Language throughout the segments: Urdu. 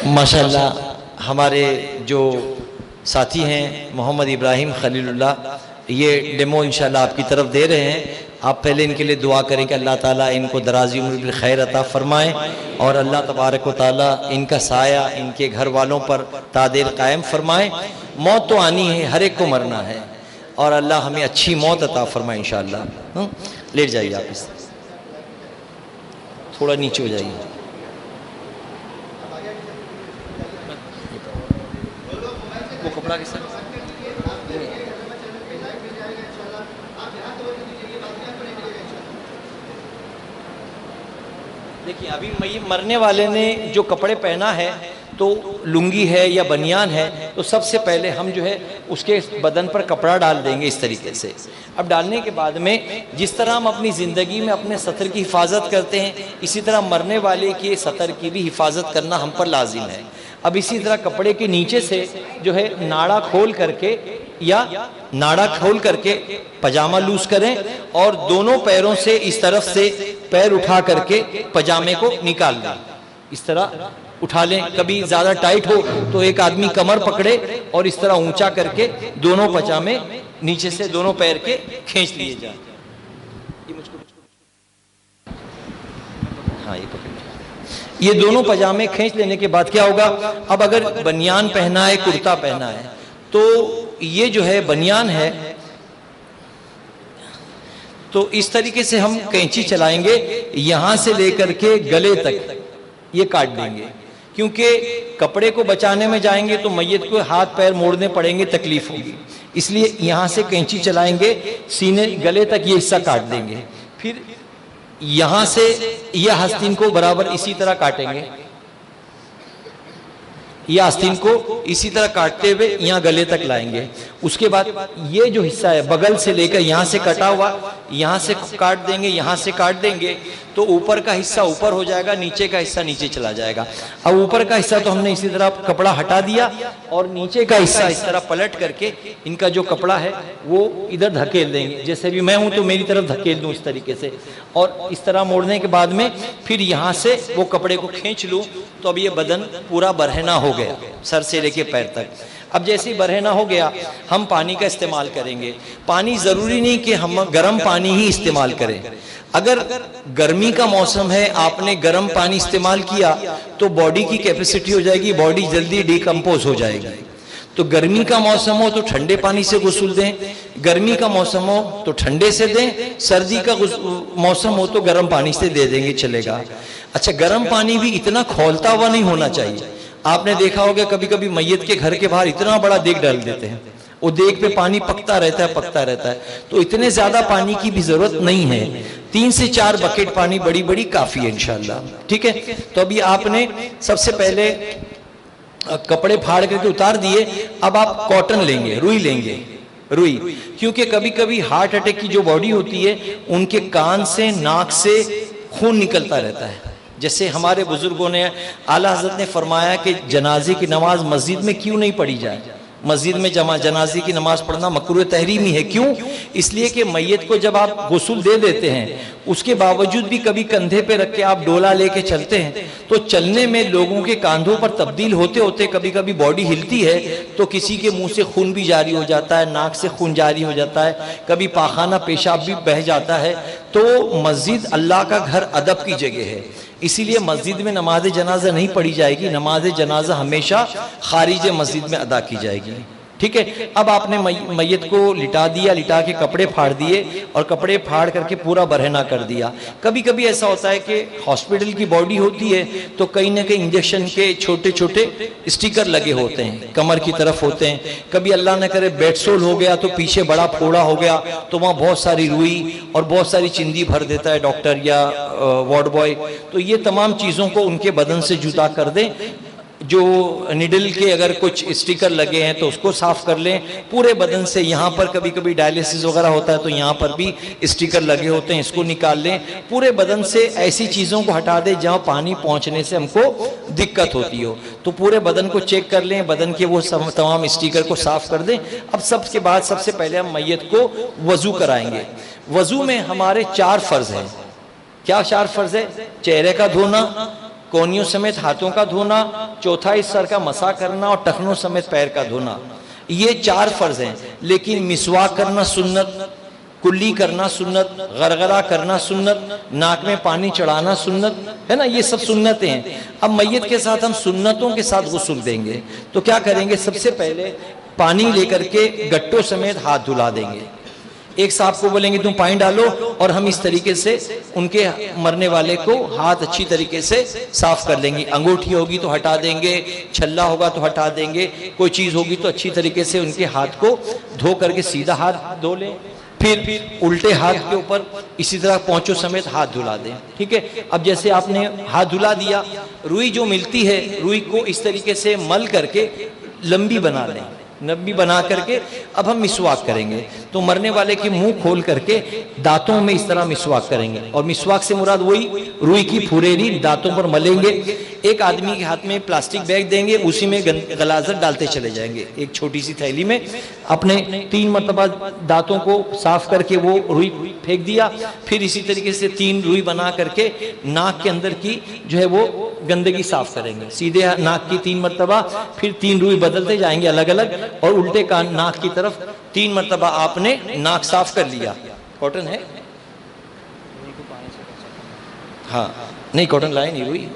ماشاءاللہ ہمارے جو ساتھی ہیں محمد ابراہیم خلیل اللہ، یہ ڈیمو انشاءاللہ آپ کی طرف دے رہے ہیں. آپ پہلے ان کے لیے دعا کریں کہ اللہ تعالیٰ ان کو درازی عمر بالخیر عطا فرمائے، اور اللہ تبارک و تعالیٰ ان کا سایہ ان کے گھر والوں پر تا دیر قائم فرمائے. موت تو آنی ہے، ہر ایک کو مرنا ہے، اور اللہ ہمیں اچھی موت عطا فرمائے انشاءاللہ. لیٹ جائیے آپ، اس تھوڑا نیچے ہو جائیے. وہ کپڑا کے ساتھ دیکھیے، ابھی مرنے والے نے جو کپڑے پہنا ہے تو لنگی ہے یا بنیان ہے، تو سب سے پہلے ہم جو ہے اس کے بدن پر کپڑا ڈال دیں گے اس طریقے سے. اب ڈالنے کے بعد میں جس طرح ہم اپنی زندگی میں اپنے سطر کی حفاظت کرتے ہیں، اسی طرح مرنے والے کے سطر کی بھی حفاظت کرنا ہم پر لازم ہے. اب اسی طرح کپڑے کے نیچے سے جو ہے ناڑا کھول کر کے پجامہ لوز کریں، اور دونوں پیروں سے اس طرف سے پیر اٹھا کر کے پجامے کو نکال دیں. اس طرح اٹھا لیں. کبھی زیادہ ٹائٹ ہو تو ایک آدمی کمر پکڑے اور اس طرح اونچا کر کے دونوں پجامے نیچے سے دونوں پیر کے کھینچ لیے جائیں. ہاں، یہ پکڑ. یہ دونوں پجامے کھینچ لینے کے بعد کیا ہوگا؟ اب اگر بنیان پہنا ہے، کرتا پہنا ہے، تو یہ جو ہے بنیان ہے، تو اس طریقے سے ہم کینچی چلائیں گے، یہاں سے لے کر کے گلے تک یہ کاٹ دیں گے. کیونکہ کپڑے کو بچانے میں جائیں گے تو میت کو ہاتھ پیر موڑنے پڑیں گے، تکلیف ہوگی. اس لیے یہاں سے کینچی چلائیں گے، سینے گلے تک یہ حصہ کاٹ دیں گے. پھر یہاں سے یہ آستین کو برابر اسی طرح کاٹیں گے. یہ آستین کو اسی طرح کاٹتے ہوئے یہاں گلے تک لائیں گے. اس کے بعد یہ جو حصہ ہے بغل سے لے کر یہاں سے کٹا ہوا، یہاں سے کاٹ دیں گے، یہاں سے کاٹ دیں گے، تو اوپر کا حصہ اوپر ہو جائے گا، نیچے کا حصہ نیچے چلا جائے گا. اب اوپر کا حصہ تو ہم نے اسی طرح کپڑا ہٹا دیا، اور نیچے کا حصہ اس طرح پلٹ کر کے ان کا جو کپڑا ہے وہ ادھر دھکیل دیں گے. جیسے بھی میں ہوں تو میری طرف دھکیل دوں اس طریقے سے، اور اس طرح موڑنے کے بعد میں پھر یہاں سے وہ کپڑے کو کھینچ لوں. تو اب یہ بدن پورا برہنہ ہو گیا، سر سے لے کے پیر تک. اب جیسے ہی برہنہ ہو گیا، ہم پانی کا استعمال کریں گے. پانی ضروری نہیں کہ ہم گرم پانی ہی استعمال کریں. اگر گرمی کا موسم ہے، آپ نے گرم پانی استعمال کیا تو باڈی کی کیپیسٹی ہو جائے گی، باڈی جلدی ڈیکمپوز ہو جائے گی. تو گرمی کا موسم ہو تو ٹھنڈے پانی سے غسل دیں، گرمی کا موسم ہو تو ٹھنڈے سے دیں، سردی کا موسم ہو تو گرم پانی سے دے دیں گے، چلے گا. اچھا، گرم پانی بھی اتنا کھولتا ہوا نہیں ہونا چاہیے. آپ نے دیکھا ہوگا کبھی کبھی میت کے گھر کے باہر اتنا بڑا دیگ ڈال دیتے ہیں، وہ دیگ پہ پانی پکتا رہتا ہے. تو اتنے زیادہ پانی کی بھی ضرورت نہیں ہے. 3 سے 4 بکیٹ پانی بڑی بڑی کافی ہے انشاءاللہ. ٹھیک ہے. تو ابھی آپ نے سب سے پہلے کپڑے پھاڑ کر کے اتار دیے. اب آپ کاٹن لیں گے، روئی لیں گے، روئی. کیونکہ کبھی کبھی ہارٹ اٹیک کی جو باڈی ہوتی ہے ان کے کان سے ناک سے خون نکلتا رہتا ہے. جیسے ہمارے بزرگوں نے، اعلیٰ حضرت نے فرمایا کہ جنازے کی نماز مسجد میں کیوں نہیں پڑھی جائے. مسجد میں جنازے کی نماز پڑھنا مکروہ تحریمی ہے. کیوں؟ اس لیے کہ میت کو جب آپ غسل دے دیتے ہیں، اس کے باوجود بھی کبھی کندھے پہ رکھ کے آپ ڈولا لے کے چلتے ہیں، تو چلنے میں لوگوں کے کاندھوں پر تبدیل ہوتے ہوتے کبھی کبھی باڈی ہلتی ہے تو کسی کے منہ سے خون بھی جاری ہو جاتا ہے، ناک سے خون جاری ہو جاتا ہے، کبھی پاخانہ پیشاب بھی بہہ جاتا ہے. تو مسجد اللہ کا گھر، ادب کی جگہ ہے. اسی لیے مسجد میں نماز جنازہ نہیں پڑھی جائے گی. نماز جنازہ ہمیشہ خارج مسجد میں ادا کی جائے گی. ٹھیک ہے. اب آپ نے میت کو لٹا دیا، لٹا کے کپڑے پھاڑ دیے، اور کپڑے پھاڑ کر کے پورا برہنہ کر دیا. کبھی کبھی ایسا ہوتا ہے کہ ہاسپٹل کی باڈی ہوتی ہے تو کہیں نہ کہیں انجیکشن کے چھوٹے چھوٹے اسٹیکر لگے ہوتے ہیں، کمر کی طرف ہوتے ہیں. کبھی اللہ نہ کرے بیڈ سول ہو گیا تو پیچھے بڑا پھوڑا ہو گیا تو وہاں بہت ساری روئی اور بہت ساری چندی بھر دیتا ہے ڈاکٹر یا وارڈ بوائے. تو یہ تمام چیزوں کو ان کے بدن سے جدا کر دیں. جو نیڈل کے اگر کچھ اسٹیکر لگے ہیں تو اس کو صاف کر لیں پورے بدن سے. یہاں پر کبھی کبھی ڈائلیسس وغیرہ ہوتا ہے تو یہاں پر بھی اسٹیکر لگے ہوتے ہیں، اس کو نکال لیں. پورے بدن سے ایسی چیزوں کو ہٹا دیں جہاں پانی پہنچنے سے ہم کو دقت ہوتی ہو. تو پورے بدن کو چیک کر لیں، بدن کے وہ تمام اسٹیکر کو صاف کر دیں. اب سب کے بعد سب سے پہلے ہم میت کو وضو کرائیں گے. وضو میں ہمارے 4 فرض ہیں. کیا 4 فرض ہے؟ چہرے کا دھونا، کونیوں سمیت ہاتھوں کا دھونا، چوتھائی سر کا مسح کرنا اور ٹخنوں سمیت پیر کا دھونا۔ یہ 4 فرض ہیں، لیکن مسواک کرنا سنت، کلی کرنا سنت، غرغرہ کرنا سنت، ناک میں پانی چڑھانا سنت ہے نا، یہ سب سنتیں ہیں۔ اب میت کے ساتھ ہم سنتوں کے ساتھ غسل دیں گے تو کیا کریں گے؟ سب سے پہلے پانی لے کر کے گٹوں سمیت ہاتھ دھلا دیں گے۔ ایک صاحب کو بولیں گے تم پانی ڈالو، اور ہم اس طریقے سے ان کے مرنے والے کو ہاتھ اچھی طریقے سے صاف کر لیں گے۔ انگوٹھی ہوگی تو ہٹا دیں گے، چھلا ہوگا تو ہٹا دیں گے، کوئی چیز ہوگی تو اچھی طریقے سے ان کے ہاتھ کو دھو کر کے سیدھا ہاتھ دھو لیں، پھر الٹے ہاتھ کے اوپر اسی طرح پونچوں سمیت ہاتھ دھلا دیں۔ ٹھیک ہے، اب جیسے آپ نے ہاتھ دھلا دیا، روئی جو ملتی ہے، روئی کو اس طریقے سے مل کر کے لمبی بنا لیں، لمبی بنا کر کے اب ہم مسواک کریں گے۔ تو مرنے والے کے منہ کھول کر کے دانتوں میں اس طرح مسواک کریں گے، اور مسواک سے مراد وہی روئی کی پھریری دانتوں پر ملیں گے۔ ایک آدمی کے ہاتھ میں پلاسٹک بیگ دیں گے، اسی میں غلاظت ڈالتے چلے جائیں گے، ایک چھوٹی سی تھیلی میں اپنے 3 مرتبہ دانتوں کو صاف کر کے وہ روئی پھینک دیا، پھر اسی طریقے سے 3 روئی بنا کر کے ناک کے اندر کی جو ہے وہ گندگی صاف کریں گے، سیدھے ناک کی 3 مرتبہ، پھر 3 روئی بدلتے جائیں گے الگ الگ، اور الٹے کان ناک کی طرف 3 مرتبہ آپ نے ناک صاف کر لیا۔ کاٹن ہے؟ ہاں نہیں، کاٹن لائے نہیں،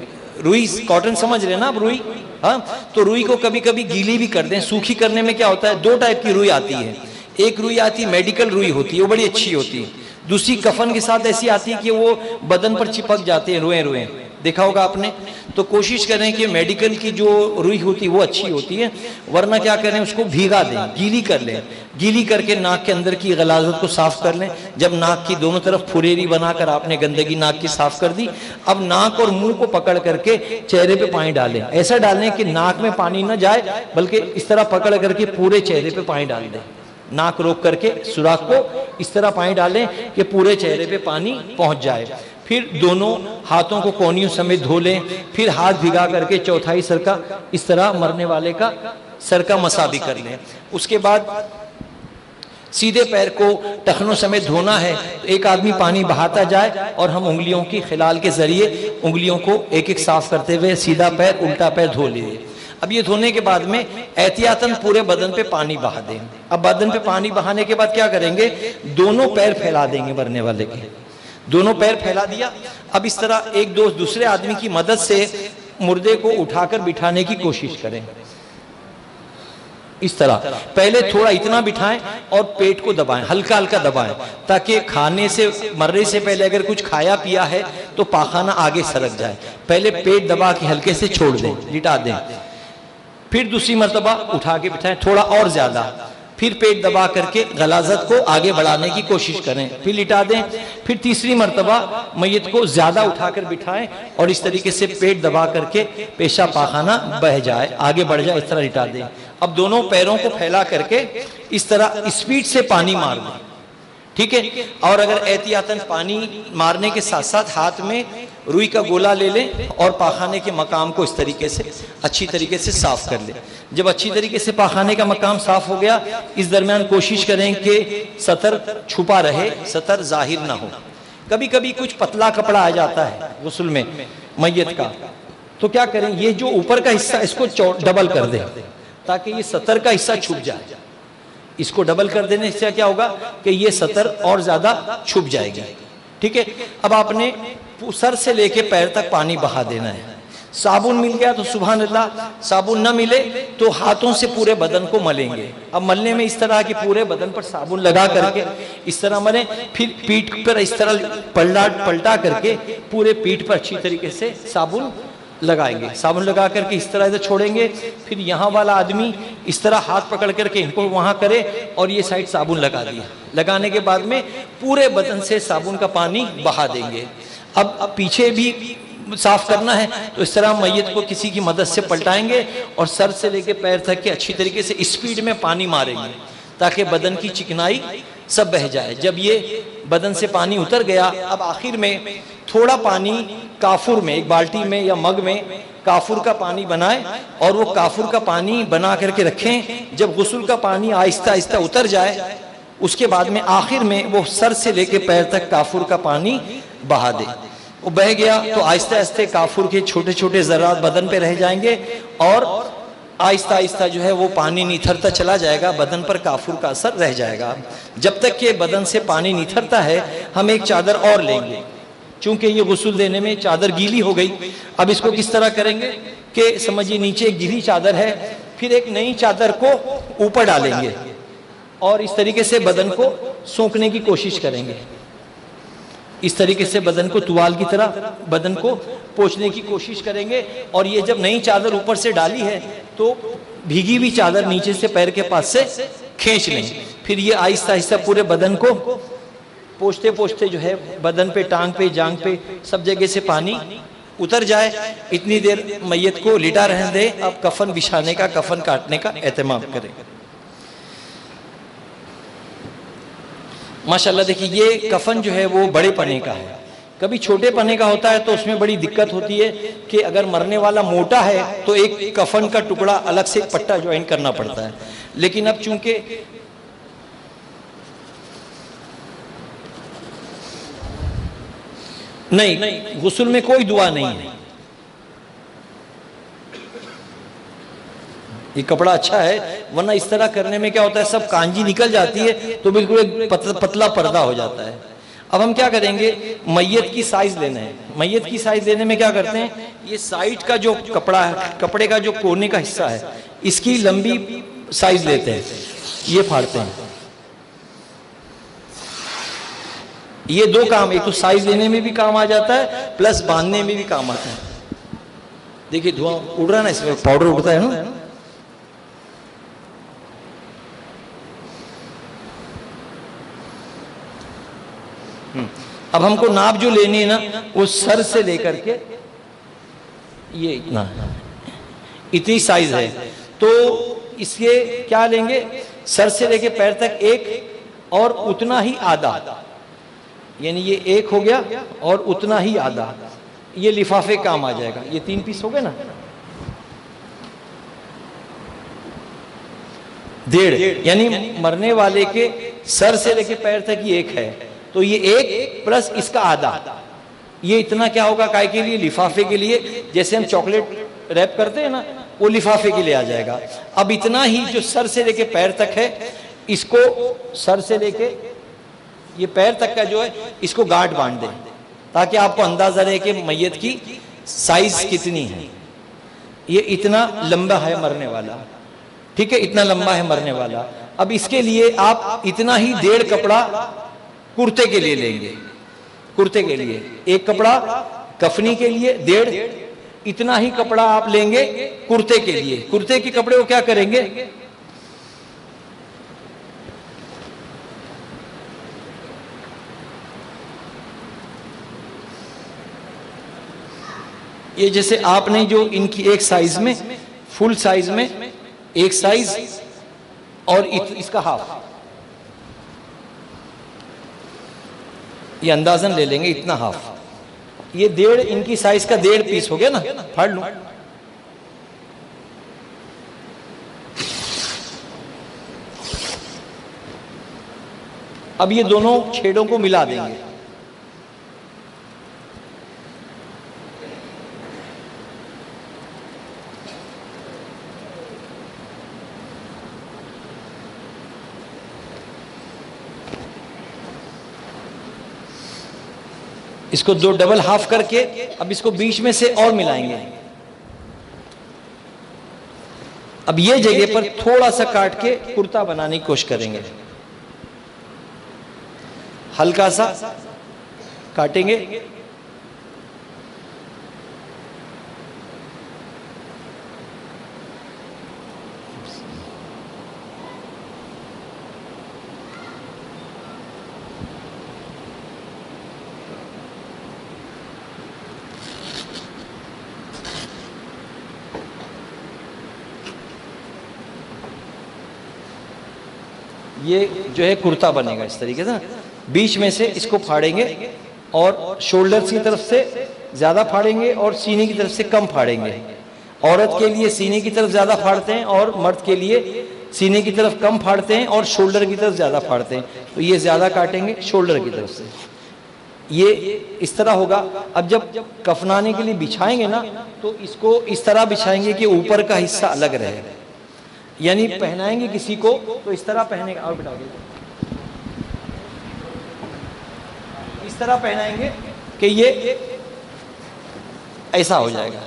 روئی کاٹن سمجھ رہے نا آپ، روئی ہاں، تو روئی کو کبھی کبھی گیلی بھی کر دیں۔ سوکھی کرنے میں کیا ہوتا ہے، 2 ٹائپ کی روئی آتی ہے، ایک روئی آتی ہے میڈیکل روئی ہوتی ہے، وہ بڑی اچھی ہوتی ہے، دوسری کفن کے ساتھ ایسی آتی ہے کہ وہ بدن پر چپک جاتے ہیں، روئیں روئیں، دیکھا ہوگا آپ نے۔ تو کوشش کریں کہ میڈیکل کی جو روئی ہوتی ہے وہ اچھی ہوتی ہے، ورنہ کیا کریں، اس کو بھیگا دیں، گیلی کر لیں، گیلی کر کے ناک کے اندر کی غلاظت کو صاف کر لیں۔ جب ناک کی دونوں طرف پھریری بنا کر آپ نے گندگی ناک کی صاف کر دی، اب ناک اور منہ کو پکڑ کر کے چہرے پہ پانی ڈالیں، ایسا ڈالیں کہ ناک میں پانی نہ جائے، بلکہ اس طرح پکڑ کر کے پورے چہرے پہ پانی ڈال دیں، ناک روک کر کے سوراخ کو اس طرح پانی ڈالیں کہ پورے چہرے پہ پانی پہنچ جائے۔ پھر دونوں ہاتھوں کو کونیوں سمیت دھو لیں، پھر ہاتھ بھگا کر کے چوتھائی سر کا اس طرح مرنے والے کا سر کا مسح بھی کر لیں۔ اس کے بعد سیدھے پیر کو ٹخنوں سمیت دھونا ہے، ایک آدمی پانی بہاتا جائے اور ہم انگلیوں کی خلال کے ذریعے انگلیوں کو ایک ایک صاف کرتے ہوئے سیدھا پیر الٹا پیر دھو لیے۔ اب یہ دھونے کے بعد میں احتیاطاً پورے بدن پہ پانی بہا دیں۔ اب بدن پہ پانی بہانے کے بعد کیا کریں گے، دونوں پیر پھیلا دیں گے مرنے والے کے، دونوں پیر پھیلا دیا۔ اب اس طرح ایک دوسرے آدمی کی مدد سے مردے کو اٹھا کر بٹھانے کی کوشش کریں، اس طرح پہلے تھوڑا اتنا بٹھائیں اور پیٹ کو دبائیں، ہلکا ہلکا دبائیں، تاکہ کھانے سے مرنے سے پہلے اگر کچھ کھایا پیا ہے تو پاخانہ آگے سرک جائے۔ پہلے پیٹ دبا کے ہلکے سے چھوڑ دیں، لٹا دیں، پھر دوسری مرتبہ اٹھا کے بٹھائیں تھوڑا اور زیادہ، پھر پیٹ دبا کر کے غلاظت کو آگے بڑھانے کی کوشش کریں، پھر لٹا دیں، پھر تیسری مرتبہ میت کو زیادہ اٹھا کر بٹھائیں اور اس طریقے سے پیٹ دبا کر کے پیشاب پاخانہ بہہ جائے، آگے بڑھ جائے، اس طرح لٹا دیں۔ اب دونوں پیروں کو پھیلا کر کے اس طرح اسپیڈ سے پانی مار دیں، ٹھیک ہے، اور اگر احتیاطاً پانی مارنے کے ساتھ ساتھ ہاتھ میں روئی کا گولا لے لیں اور پاخانے کے مقام کو اس طریقے سے اچھی طریقے سے صاف کر لیں۔ جب اچھی طریقے سے پاخانے کا مقام صاف ہو گیا، اس درمیان کوشش کریں کہ سطر چھپا رہے، سطر ظاہر نہ ہو۔ کبھی کبھی کچھ پتلا کپڑا آ جاتا ہے غسل میں میت کا، تو کیا کریں، یہ جو اوپر کا حصہ اس کو ڈبل کر دیں تاکہ یہ سطر کا حصہ چھپ جائے۔ اس کو ڈبل کر دینے سے کیا ہوگا کہ یہ سطر اور زیادہ چھپ جائے گی، ٹھیک ہے۔ اب آپ نے سر سے لے کے پیر تک پانی بہا دینا ہے۔ صابن مل گیا تو سبحان اللہ، صابن نہ ملے تو ہاتھوں سے پورے بدن کو ملیں گے۔ اب ملنے میں اس طرح کہ پورے بدن پر صابن لگا کر کے اس طرح ملیں، پھر پیٹھ پر اس طرح پلٹا کر کے پورے پیٹھ پر اچھی طریقے سے صابن لگائیں گے، صابن لگا کر کے اس طرح سے چھوڑیں گے۔ پھر یہاں والا آدمی اس طرح ہاتھ پکڑ کر کے ان کو وہاں کرے اور یہ سائڈ صابن لگا دیا، لگانے کے بعد میں پورے بدن سے صابن کا پانی بہا دیں گے۔ اب پیچھے بھی صاف کرنا ہے تو اس طرح میت کو کسی کی مدد سے پلٹائیں گے اور سر سے لے کے پیر تک کے اچھی طریقے سے اسپیڈ میں پانی ماریں گے تاکہ بدن کی چکنائی سب بہہ جائے۔ جب یہ بدن سے پانی اتر گیا، اب آخر میں تھوڑا پانی کافور میں، ایک بالٹی میں یا مگ میں کافور کا پانی بنائیں اور وہ کافور کا پانی بنا کر کے رکھیں۔ جب غسل کا پانی آہستہ آہستہ اتر جائے، اس کے بعد میں آخر میں وہ سر سے لے کے پیر تک کافور کا پانی بہا دیں۔ وہ بہہ گیا تو آہستہ آہستہ کافور کے چھوٹے چھوٹے ذرات بدن پہ رہ جائیں گے اور آہستہ آہستہ جو ہے وہ پانی نتھرتا چلا جائے گا، بدن پر کافور کا اثر رہ جائے گا۔ جب تک کہ بدن سے پانی نتھرتا ہے ہم ایک چادر اور لیں گے، چونکہ یہ غسل دینے میں چادر گیلی ہو گئی۔ اب اس کو کس طرح کریں گے کہ سمجھیے نیچے ایک گیلی چادر ہے، پھر ایک نئی چادر کو اوپر ڈالیں گے اور اس طریقے سے بدن کو سونکنے کی کوشش کریں گے، اس طریقے سے بدن کو توال کی طرح بدن کو پوچھنے کی کوشش کریں گے۔ اور یہ جب نئی چادر اوپر سے ڈالی ہے تو بھیگی ہوئی چادر نیچے سے پیر کے پاس سے کھینچ لیں، پھر یہ آہستہ آہستہ پورے بدن کو پوچھتے پوچھتے جو ہے بدن پہ، ٹانگ پہ، جانگ پہ سب جگہ سے پانی اتر جائے۔ اتنی دیر میت کو لٹا رہنے دیں، اب کفن بچھانے کا، کفن کاٹنے کا اہتمام کریں۔ ماشاءاللہ دیکھیں یہ کفن جو ہے وہ بڑے پنے کا ہے، کبھی چھوٹے پنے کا ہوتا ہے تو اس میں بڑی دقت ہوتی ہے کہ اگر مرنے والا موٹا ہے تو ایک کفن کا ٹکڑا الگ سے ایک پٹا جوائن کرنا پڑتا ہے، لیکن اب چونکہ نہیں، غسل میں کوئی دعا نہیں ہے، یہ کپڑا اچھا ہے، ورنہ اس طرح کرنے میں کیا ہوتا ہے سب کانجی نکل جاتی ہے تو بالکل ایک پتلا پردہ ہو جاتا ہے۔ اب ہم کیا کریں گے، میت کی سائز لینا ہے۔ میت کی سائز لینے میں کیا کرتے ہیں، یہ سائٹ کا جو کپڑا ہے، کپڑے کا جو کونے کا حصہ ہے، اس کی لمبی سائز لیتے ہیں، یہ پھاڑتے ہیں۔ یہ دو کام، ایک تو سائز لینے میں بھی کام آ جاتا ہے پلس باندھنے میں بھی کام آتا ہے۔ دیکھیے دھواں اڑ رہا ہے نا، اس میں پاؤڈر اڑتا ہے نا۔ اب ہم کو ناپ جو لینی ہے نا وہ سر سے لے کر کے یہ اتنا اتنی سائز ہے، تو اس کے کیا لیں گے، سر سے لے کے پیر تک ایک اور اتنا ہی آدھا، یعنی یہ ایک ہو گیا اور اتنا ہی آدھا، یہ لفافے کام آ جائے گا۔ یہ 3 پیس ہو گئے نا، 1.5 یعنی مرنے والے کے سر سے لے کے پیر تک یہ ایک ہے، تو یہ ایک پلس اس کا آدھا، یہ اتنا کیا ہوگا کائے کے لیے، لفافے کے لیے۔ جیسے ہم چاکلیٹ ریپ کرتے ہیں نا، وہ لفافے کے لیے آ جائے گا۔ اب اتنا ہی جو سر سے لے کے پیر تک ہے، اس کو سر سے لے کے یہ پیر تک کا جو ہے اس کو گاٹھ باندھ دیں تاکہ آپ کو اندازہ رہے کہ میت کی سائز کتنی ہے۔ یہ اتنا لمبا ہے مرنے والا، ٹھیک ہے، اتنا لمبا ہے مرنے والا۔ اب اس کے لیے آپ اتنا ہی 1.5 کپڑا کرتے کے لیے لیں گے، کرتے کے لیے ایک کپڑا، کفنی کے لیے 1.5، اتنا ہی کپڑا آپ لیں گے کرتے کے لیے۔ کرتے کے کپڑے کو کیا کریں گے، یہ جیسے آپ نے جو ان کی ایک سائز میں، فل سائز میں ایک سائز اور اس کا ہاف، یہ اندازن لے لیں گے اتنا ہاف، یہ 1.5 ان کی سائز کا 1.5 پیس ہو گیا نا، پھاڑ لوں۔ اب یہ دونوں چھیڑوں کو ملا دیں گے، اس کو 2 ڈبل ہاف کر کے اب اس کو بیچ میں سے اور ملائیں گے۔ اب یہ جگہ پر تھوڑا سا کاٹ کے کرتا بنانے کی کوشش کریں گے، ہلکا سا کاٹیں گے۔ یہ جو ہے کرتا بنے گا اس طریقے سے، بیچ میں سے اس کو پھاڑیں گے اور شولڈر کی طرف سے زیادہ پھاڑیں گے اور سینے کی طرف سے کم پھاڑیں گے۔ عورت کے لیے سینے کی طرف زیادہ پھاڑتے ہیں اور مرد کے لیے سینے کی طرف کم پھاڑتے ہیں اور شولڈر کی طرف زیادہ پھاڑتے ہیں، تو یہ زیادہ کاٹیں گے شولڈر کی طرف سے۔ یہ اس طرح ہوگا. اب جب کفنانے کے لیے بچھائیں گے نا تو اس کو اس طرح بچھائیں گے کہ اوپر کا حصہ الگ رہے. یعنی پہنائیں گے کسی کو تو اس طرح پہنے گا, اور بٹھا دیں, اس طرح پہنائیں گے کہ یہ ایسا ہو جائے گا.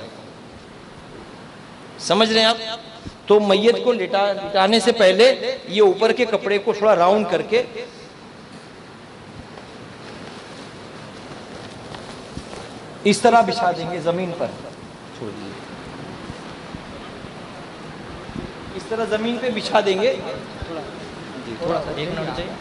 سمجھ رہے ہیں آپ؟ تو میت کو لٹانے سے پہلے یہ اوپر کے کپڑے کو تھوڑا راؤنڈ کر کے اس طرح بچھا دیں گے زمین پر. چھوڑ دیجیے, اس طرح زمین پہ بچھا دیں گے. تھوڑا سا 1 منٹ چاہیے.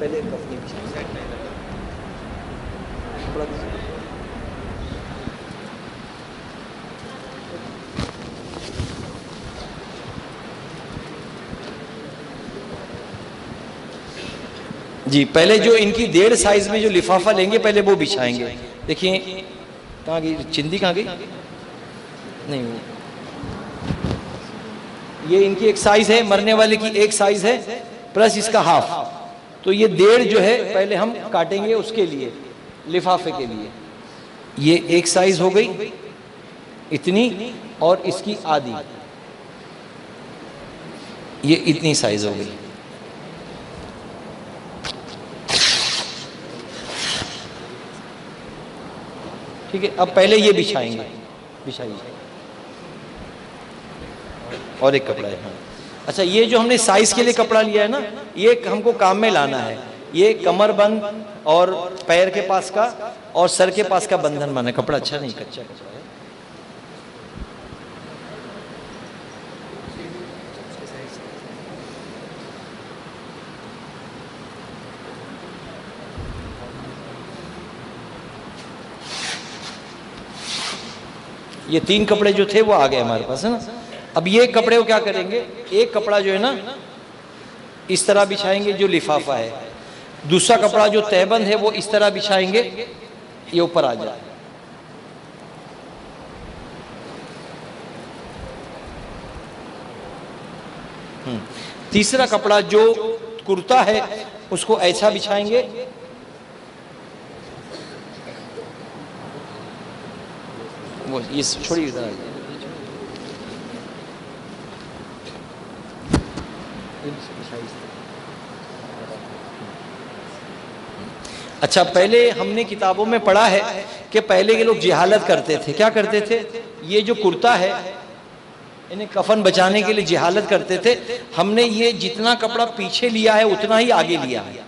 پہلے کفنی بچھائیں. جی پہلے جو ان کی 1.5 سائز میں جو لفافہ لیں گے پہلے وہ بچھائیں گے. دیکھیں کہاں گئی چندی, کہاں گئی؟ نہیں, یہ ان کی 1 سائز ہے, مرنے والے کی 1 سائز ہے پلس اس کا ہاف. تو یہ 1.5 جو ہے پہلے ہم کاٹیں گے اس کے لیے, لفافے کے لیے. یہ 1 سائز ہو گئی اتنی, اور اس کی آدھی, یہ اتنی سائز ہو گئی. ٹھیک ہے, اب پہلے یہ بچھائیں گے. بچھائیے. اور ایک کپڑا ہے. اچھا, یہ جو ہم نے سائز کے لیے کپڑا لیا ہے نا, یہ ہم کو کام میں لانا ہے. یہ کمر بند اور پیر کے پاس کا اور سر کے پاس کا بندھن بنا ہے. کپڑا اچھا نہیں, کچا کپڑا ہے. یہ 3 کپڑے جو تھے وہ آ گئے ہمارے پاس ہے نا. اب یہ کپڑے کو کیا کریں گے, ایک کپڑا جو ہے نا اس طرح بچھائیں گے جو لفافہ ہے. دوسرا کپڑا جو تہبند ہے وہ اس طرح بچھائیں گے, یہ اوپر آ جائے. تیسرا کپڑا جو کرتا ہے اس کو ایسا بچھائیں گے. وہ یہ چھوڑی ادھر آ جائے. اچھا, پہلے ہم نے کتابوں میں پڑھا ہے کہ پہلے کے لوگ جہالت کرتے تھے. کیا کرتے تھے؟ یہ جو کرتا ہے انہیں کفن بچانے کے لیے جہالت کرتے تھے. ہم نے یہ جتنا کپڑا پیچھے لیا ہے اتنا ہی آگے لیا ہے.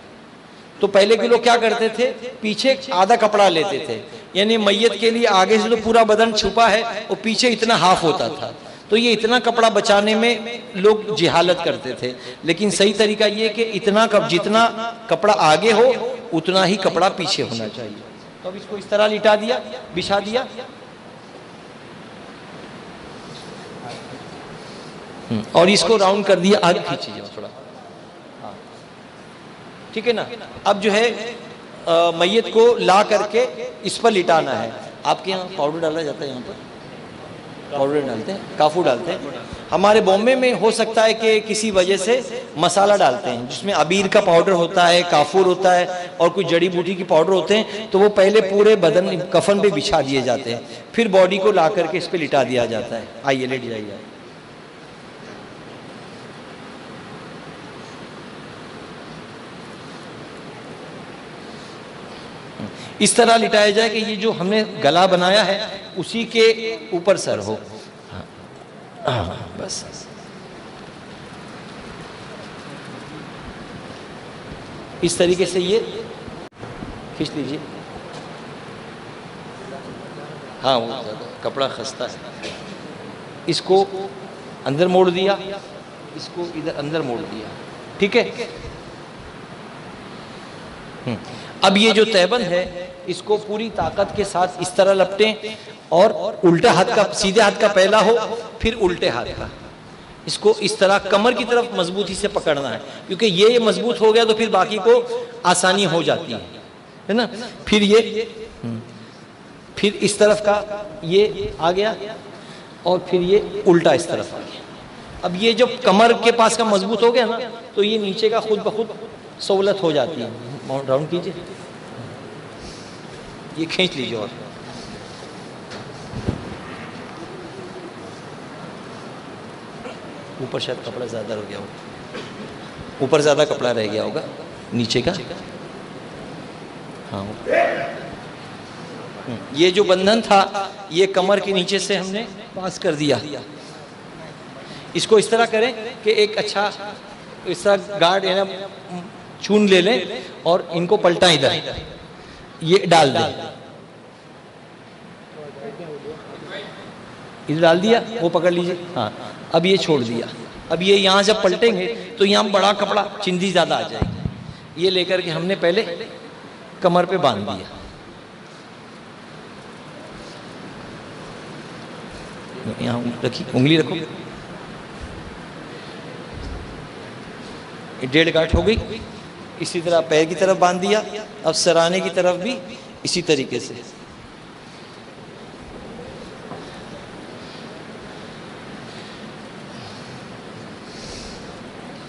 تو پہلے کے لوگ کیا کرتے تھے, پیچھے آدھا کپڑا لیتے تھے. یعنی میت کے لیے آگے سے تو پورا بدن چھپا ہے اور پیچھے اتنا ہاف ہوتا تھا. تو یہ اتنا کپڑا بچانے میں لوگ جہالت کرتے تھے. لیکن صحیح طریقہ یہ کہ جتنا کپڑا آگے ہو اتنا ہی کپڑا پیچھے ہونا چاہیے. تو اب اس کو اس طرح لٹا دیا, بچھا دیا. اور اس کو راؤنڈ کر دیا. آگے کھینچیے تھوڑا, ٹھیک ہے نا. اب جو ہے میت کو لا کر کے اس پر لٹانا ہے. آپ کے یہاں پاؤڈر ڈالا جاتا ہے؟ یہاں پر پاؤڈر ڈالتے ہیں, کافور ڈالتے ہیں. ہمارے بامبے میں ہو سکتا ہے کہ کسی وجہ سے مسالہ ڈالتے ہیں جس میں عبیر کا پاؤڈر ہوتا ہے, کافور ہوتا ہے اور کوئی جڑی بوٹی کی پاؤڈر ہوتے ہیں. تو وہ پہلے پورے بدن کفن پہ بچھا دیے جاتے ہیں, پھر باڈی کو لا کر کے اس پہ لٹا دیا جاتا ہے. آئیے لیٹ جائیے. اس طرح لٹایا جائے کہ یہ جو ہم نے گلا بنایا ہے اسی کے اوپر سر ہو. بس اس طریقے سے یہ کھینچ لیجیے. ہاں وہ کپڑا خستہ ہے. اس کو اندر موڑ دیا, اس کو ادھر اندر موڑ دیا. ٹھیک ہے. اب یہ جو تہبند ہے اس کو پوری طاقت کے ساتھ اس طرح لپٹیں اور الٹا ہاتھ کا, سیدھے ہاتھ کا پہلا ہو پھر الٹے ہاتھ کا. اس کو اس طرح کمر کی طرف مضبوطی سے پکڑنا ہے کیونکہ یہ مضبوط ہو گیا تو پھر باقی کو آسانی ہو جاتی ہے نا. پھر اس طرف کا یہ آ گیا اور پھر یہ الٹا اس طرف آ گیا. اب یہ جب کمر کے پاس کا مضبوط ہو گیا نا تو یہ نیچے کا خود بخود سہولت ہو جاتی ہے. راؤنڈ کیجیے, یہ کھینچ لیجیے اور اوپر شاید کپڑا زیادہ ہو گیا ہوگا, اوپر زیادہ کپڑا رہ گیا ہوگا نیچے کا. ہاں یہ جو بندھن تھا یہ کمر کے نیچے سے ہم نے پاس کر دیا. اس کو اس طرح کریں کہ ایک اچھا اس طرح گارڈ چون لے لیں اور ان کو پلٹائیں ادھر, یہ ڈال دیں, ادھر ڈال دیا, وہ پکڑ لیجئے. ہاں اب یہ چھوڑ دیا. اب یہ یہاں جب پلٹیں گے تو یہاں بڑا کپڑا چندی زیادہ آ جائے گی. یہ لے کر کے ہم نے پہلے کمر پہ باندھ دیا. یہاں رکھی, انگلی رکھو, 1.5 گاٹھ ہو گئی. اسی طرح پیر کی طرف باندھ دیا. اب سرانے کی طرف بھی اسی طریقے سے.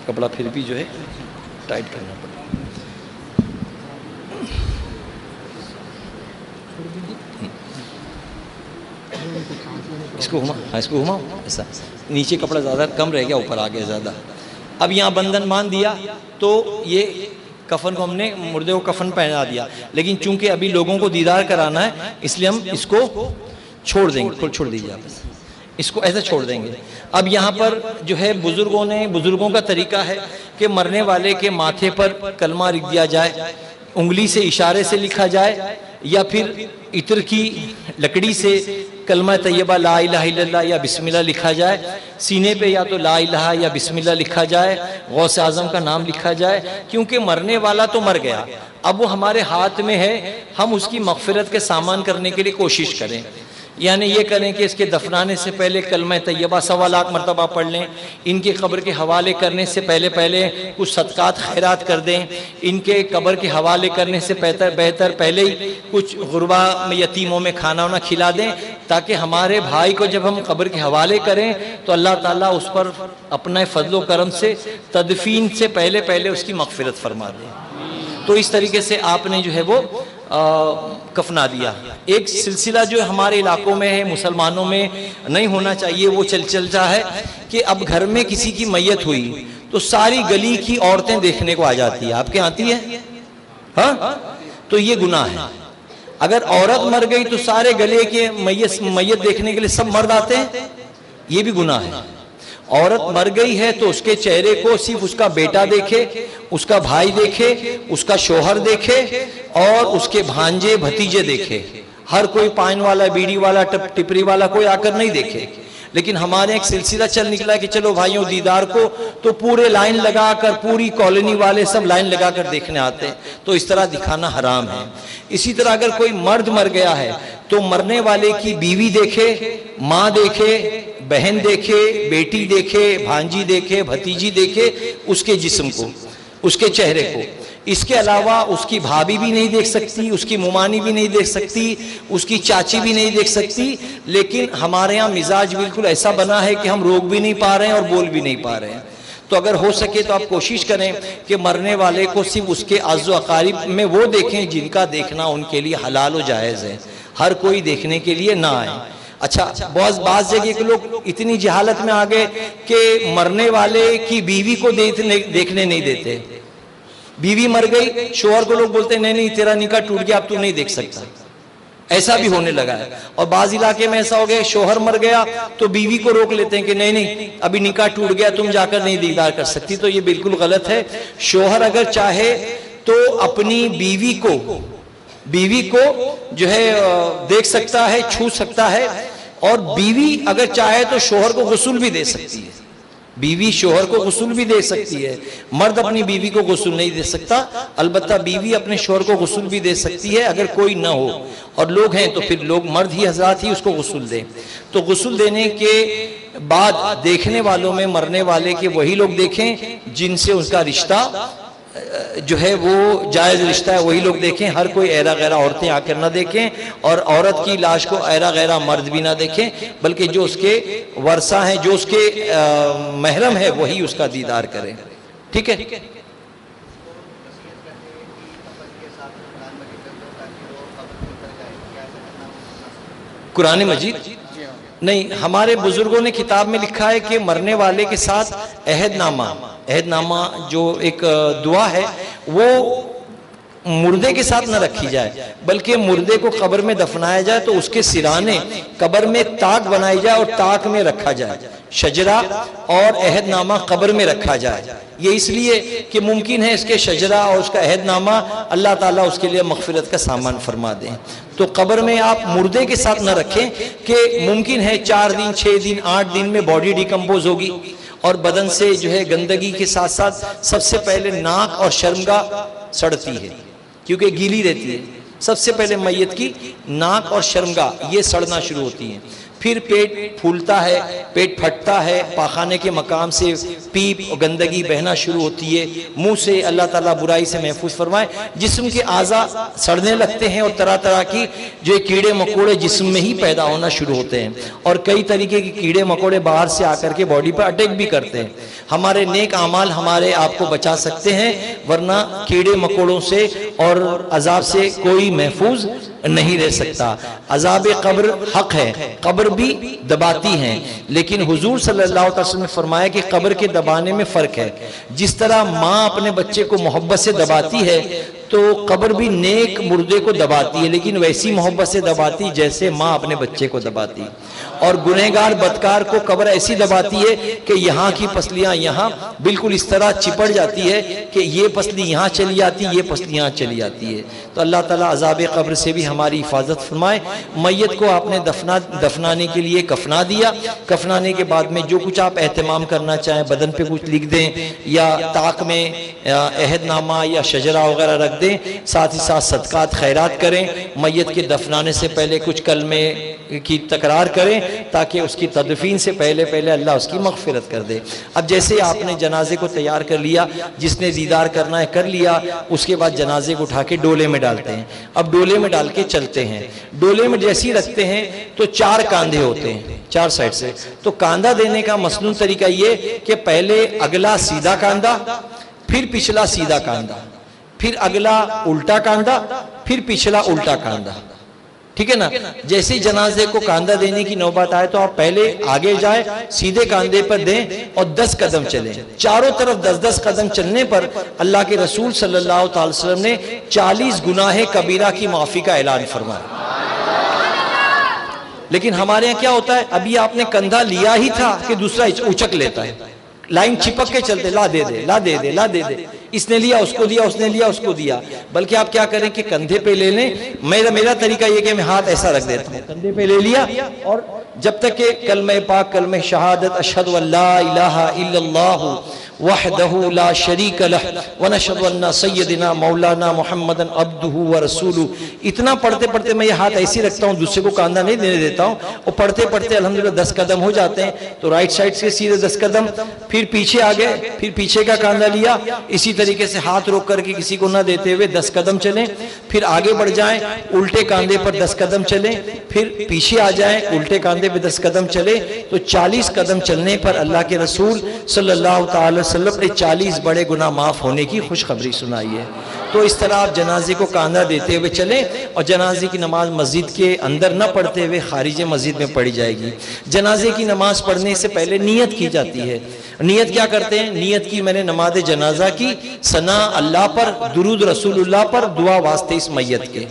کپڑا پھر بھی جو ہے ٹائٹ کرنا پڑتا. اس کو گھماؤ ایسا. نیچے کپڑا زیادہ کم رہ گیا, اوپر آ گیا زیادہ. اب یہاں بندھن باندھ دیا تو یہ کفن کو ہم نے مردے کو کفن پہنا دیا. لیکن چونکہ ابھی لوگوں کو دیدار کرانا ہے اس لیے ہم اس کو چھوڑ دیں گے. چھوڑ دیجیے آپ اس کو ایسا چھوڑ دیں گے. اب یہاں پر جو ہے بزرگوں کا طریقہ ہے کہ مرنے والے کے ماتھے پر کلمہ لکھ دیا جائے, انگلی سے اشارے سے لکھا جائے, یا پھر عطر کی لکڑی سے کلمہ طیبہ لا الہ الا اللہ یا بسم اللہ لکھا جائے. سینے پہ یا تو لا الہ یا بسم اللہ لکھا جائے, غوث اعظم کا نام لکھا جائے. کیونکہ مرنے والا تو مر گیا, اب وہ ہمارے ہاتھ میں ہے, ہم اس کی مغفرت کے سامان کرنے کے لیے کوشش کریں. یعنی یہ کریں کہ اس کے دفنانے سے پہلے کلمہ طیبہ 1.25 لاکھ مرتبہ پڑھ لیں. ان کی قبر کے حوالے کرنے سے پہلے کچھ صدقات خیرات کر دیں. ان کے قبر کے حوالے کرنے سے بہتر پہلے ہی کچھ غربا یتیموں میں کھانا وانا کھلا دیں, تاکہ ہمارے بھائی کو جب ہم قبر کے حوالے کریں تو اللہ تعالیٰ اس پر اپنے فضل و کرم سے تدفین سے پہلے اس کی مغفرت فرما دیں. تو اس طریقے سے آپ نے جو ہے وہ کفنا دیا. ایک سلسلہ جو ہمارے علاقوں میں ہے, مسلمانوں میں نہیں ہونا چاہیے, وہ چلتا ہے کہ اب گھر میں کسی کی میت ہوئی تو ساری گلی کی عورتیں دیکھنے کو آ جاتی ہے. آپ کے آتی ہے؟ ہاں, تو یہ گناہ ہے. اگر عورت مر گئی تو سارے گلے کے میت دیکھنے کے لیے سب مرد آتے ہیں, یہ بھی گناہ ہے. عورت مر گئی ہے تو اس کے چہرے کو صرف اس کا بیٹا دیکھے, اس کا بھائی دیکھے, اس کا شوہر دیکھے اور اس کے بھانجے بھتیجے دیکھے. ہر کوئی پائن والا, بیڑی والا, ٹپری والا کوئی آ کر نہیں دیکھے. لیکن ہمارے ایک سلسلہ چل نکلا کہ چلو بھائیوں دیدار کو تو پورے لائن لگا کر, پوری کالونی والے سب لائن لگا کر دیکھنے آتے ہیں. تو اس طرح دکھانا حرام ہے. اسی طرح اگر کوئی مرد مر گیا ہے تو مرنے والے کی بیوی دیکھے, ماں دیکھے, بہن دیکھے, بیٹی دیکھے, بھانجی دیکھے, بھتیجی دیکھے اس کے جسم کو, اس کے چہرے کو. اس کے علاوہ اس کی بھابھی بھی نہیں دیکھ سکتی, اس کی ممانی بھی نہیں دیکھ سکتی, اس کی چاچی بھی نہیں دیکھ سکتی. لیکن ہمارے ہاں مزاج بالکل ایسا بنا ہے کہ ہم روک بھی نہیں پا رہے ہیں اور بول بھی نہیں پا رہے ہیں. تو اگر ہو سکے تو آپ کوشش کریں کہ مرنے والے کو صرف اس کے اعز و اقارب میں وہ دیکھیں جن کا دیکھنا ان کے لیے حلال و جائز ہے. ہر کوئی دیکھنے کے لیے نہ آئے. اچھا, بعض جگہ کے لوگ اتنی جہالت میں آ گئے کہ مرنے والے کی بیوی کو دیکھنے نہیں دیتے. بیوی مر گئی, شوہر کو لوگ بولتے ہیں نہیں تیرا نکاح ٹوٹ گیا, اب تو نہیں دیکھ سکتا. ایسا بھی ہونے لگا ہے. اور بعض علاقے میں ایسا ہو گیا شوہر مر گیا تو بیوی کو روک لیتے ہیں کہ نہیں ابھی نکاح ٹوٹ گیا, تم جا کر نہیں دیدار کر سکتی. تو یہ بالکل غلط ہے. شوہر اگر چاہے تو اپنی بیوی کو جو ہے دیکھ سکتا ہے, چھو سکتا ہے. اور بیوی اگر چاہے تو شوہر کو غسل بھی دے سکتی ہے. بیوی شوہر کو غسل بھی دے سکتی ہے. مرد اپنی بیوی کو غسل نہیں دے سکتا. البتہ بیوی اپنے شوہر کو غسل بھی دے سکتی ہے اگر کوئی نہ ہو, اور لوگ ہیں تو پھر لوگ مرد ہی حضرات ہی اس کو غسل دیں. تو غسل دینے کے بعد دیکھنے والوں میں مرنے والے کے وہی لوگ دیکھیں جن سے اس کا رشتہ جو ہے وہ جائز رشتہ ہے وہی لوگ دیکھیں، ہر کوئی ایرا غیرہ عورتیں آ کر نہ دیکھیں، اور عورت کی لاش کو ایرا غیرہ مرد بھی نہ دیکھیں، بلکہ جو اس کے ورثہ ہیں، جو اس کے محرم ہے وہی اس کا دیدار کریں. ٹھیک ہے. قرآن مجید نہیں، ہمارے بزرگوں نے کتاب میں لکھا ہے کہ مرنے والے کے ساتھ عہد نامہ جو ایک دعا ہے وہ مردے کے ساتھ نہ رکھی جائے، بلکہ مردے کو قبر میں دفنایا جائے تو اس کے سرانے قبر میں تاک بنائی جائے اور تاک میں رکھا جائے، شجرہ اور عہد نامہ قبر میں رکھا جائے. یہ اس لیے کہ ممکن ہے اس کے شجرہ اور اس کا عہد نامہ اللہ تعالیٰ اس کے لیے مغفرت کا سامان فرما دیں. تو قبر میں آپ مردے کے ساتھ نہ رکھیں کہ ممکن ہے 4 دن 6 دن 8 دن میں باڈی ڈیکمپوز ہوگی اور بدن سے جو ہے گندگی کے ساتھ ساتھ سب سے پہلے ناک اور شرمگاہ سڑتی ہے کیونکہ گیلی رہتی ہے. سب سے پہلے میت کی ناک اور شرمگاہ یہ سڑنا شروع ہوتی ہیں، پھر پیٹ پھولتا ہے، پیٹ پھٹتا ہے، پاخانے کے مقام سے پیپ اور گندگی بہنا شروع ہوتی ہے، منہ سے اللہ تعالیٰ برائی سے محفوظ فرمائے. جسم کے اعضاء سڑنے لگتے ہیں اور طرح طرح کی جو کیڑے مکوڑے جسم میں ہی پیدا ہونا شروع ہوتے ہیں، اور کئی طریقے کے کیڑے مکوڑے باہر سے آ کر کے باڈی پر اٹیک بھی کرتے ہیں. ہمارے نیک اعمال ہمارے آپ کو بچا سکتے ہیں، ورنہ کیڑے مکوڑوں سے اور عذاب سے کوئی محفوظ نہیں رہ سکتا. عذاب قبر حق ہے، قبر بھی دباتی ہیں، لیکن حضور صلی اللہ علیہ وسلم نے فرمایا کہ قبر کے دبانے میں فرق ہے. جس طرح ماں اپنے بچے کو محبت سے دباتی ہے تو قبر بھی نیک مردے کو دباتی ہے، لیکن ویسی محبت سے دباتی جیسے ماں اپنے بچے کو دباتی. اور گنہگار بدکار کو قبر ایسی دباتی ہے کہ یہاں کی پسلیاں یہاں بالکل اس طرح چپڑ جاتی ہے کہ یہ پسلی یہاں چلی جاتی، یہ پسلی یہاں چلی جاتی ہے. تو اللہ تعالیٰ عذاب قبر سے بھی ہماری حفاظت فرمائے. میت کو آپ نے دفنانے کے لیے کفنا دیا، کفنانے کے بعد میں جو کچھ آپ اہتمام کرنا چاہیں، بدن پہ کچھ لکھ دیں یا طاق میں عہد نامہ یا شجرہ وغیرہ رکھ دیں، ساتھ ہی ساتھ صدقات خیرات کریں. میت کے دفنانے سے پہلے کچھ کلمے کی تکرار کریں تاکہ اس کی تدفین سے پہلے اللہ اس کی مغفرت کر دے. اب جیسے آپ نے جنازے کو تیار کر لیا، جس نے دیدار کرنا ہے کر لیا، اس کے بعد جنازے کو اٹھا کے ڈولے میں ڈالتے ہیں. اب ڈولے میں ڈال کے چلتے ہیں. ڈولے میں جیسے ہی رکھتے ہیں تو 4 کاندھے ہوتے ہیں 4 سائڈ سے. تو کاندھا دینے کا مسنون طریقہ یہ کہ پہلے اگلا سیدھا کاندھا، پھر پچھلا سیدھا کاندھا، پھر اگلا الٹا کاندھا، پھر پچھلا الٹا کاندھا. ٹھیک ہے نا. جیسے جنازے کو کاندھا دینے کی نوبت آئے تو آپ پہلے آگے جائیں، سیدھے کاندھے پر دیں اور 10 قدم چلیں. چاروں طرف 10 قدم چلنے پر اللہ کے رسول صلی اللہ علیہ وسلم نے 40 گناہ کبیرہ کی معافی کا اعلان فرمایا. لیکن ہمارے یہاں کیا ہوتا ہے، ابھی آپ نے کندھا لیا ہی تھا کہ دوسرا اچک لیتا ہے، لائن چھپک کے چلتے، لا دے دے لا دے دے لا دے دے، اس نے لیا اس کو دیا، اس نے لیا اس کو دیا. بلکہ آپ کیا کریں کہ کندھے پہ لے لیں. میرا طریقہ یہ کہ میں ہاتھ ایسا رکھ دیتا ہوں، کندھے پہ لے لیا اور جب تک کہ کلمہ پاک کلمہ شہادت اشہد ان لا الہ الا اللہ وحدہ لا شریک لہ ونشہد ان سیدنا مولانا محمدن عبدہ ورسولہ، اتنا پڑھتے پڑھتے میں یہ ہاتھ ایسی رکھتا ہوں، دوسرے کو کاندھا نہیں دینے دیتا ہوں. اور پڑھتے پڑھتے الحمدللہ 10 قدم ہو جاتے ہیں تو رائٹ سائڈ سے سیدھے 10 قدم، پھر پیچھے آگے، پھر پیچھے کا کاندھا لیا. اسی طریقے سے ہاتھ روک کر کے کسی کو نہ دیتے ہوئے 10 قدم چلیں، پھر آگے بڑھ جائیں، الٹے کاندھے پر 10 قدم چلیں، پھر پیچھے آ جائیں، الٹے کاندھے پہ 10 قدم چلیں. تو 40 قدم چلنے پر اللہ کے رسول صلی اللہ تعالی وسلم نے 40 بڑے گناہ معاف ہونے کی خوشخبری سنائی ہے. تو اس طرح آپ جنازے کو کاندھا دیتے ہوئے چلیں، اور جنازے کی نماز مسجد کے اندر نہ پڑھتے ہوئے خارج مسجد میں پڑھی جائے گی. جنازے کی نماز پڑھنے سے پہلے نیت کی جاتی ہے. نیت کیا کرتے ہیں؟ نیت کی میں نے نماز جنازہ کی، ثنا اللہ پر، درود رسول اللہ پر، دعا واسطے اس میت کے.